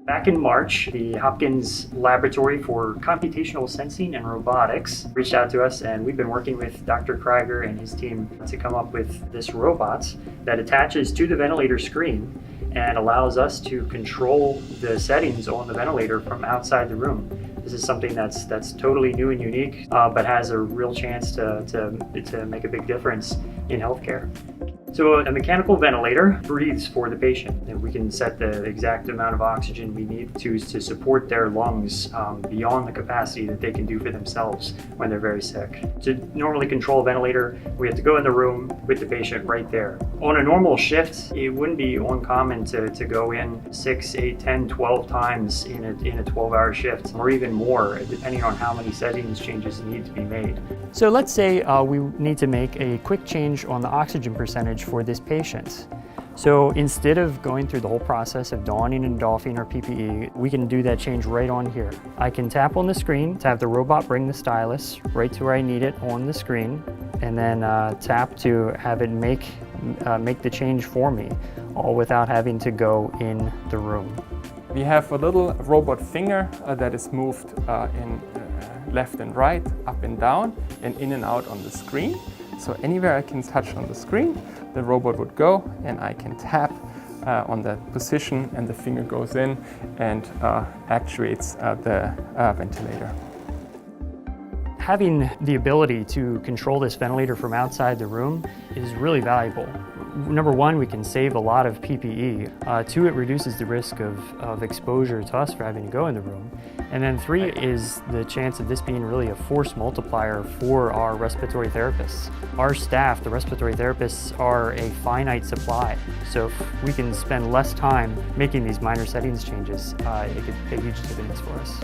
Back in March, the Hopkins Laboratory for Computational Sensing and Robotics reached out to us, and we've been working with Dr. Krieger and his team to come up with this robot that attaches to the ventilator screen and allows us to control the settings on the ventilator from outside the room. This is something that's totally new and unique, but has a real chance to make a big difference in healthcare. So a mechanical ventilator breathes for the patient, and we can set the exact amount of oxygen we need to support their lungs beyond the capacity that they can do for themselves when they're very sick. To normally control a ventilator, we have to go in the room with the patient right there. On a normal shift, it wouldn't be uncommon to go in 6, 8, 10, 12 times in a 12-hour shift, or even more, depending on how many settings changes need to be made. So let's say we need to make a quick change on the oxygen percentage for this patient. So instead of going through the whole process of donning and doffing our PPE, we can do that change right on here. I can tap on the screen to have the robot bring the stylus right to where I need it on the screen, and then tap to have it make the change for me, all without having to go in the room. We have a little robot finger that is moved in left and right, up and down, and in and out on the screen. So anywhere I can touch on the screen, the robot would go, and I can tap on that position, and the finger goes in and actuates the ventilator. Having the ability to control this ventilator from outside the room is really valuable. Number one, we can save a lot of PPE. Two, it reduces the risk of exposure to us for having to go in the room. And then three is the chance of this being really a force multiplier for our respiratory therapists. Our staff, the respiratory therapists, are a finite supply. So if we can spend less time making these minor settings changes, it could pay huge dividends for us.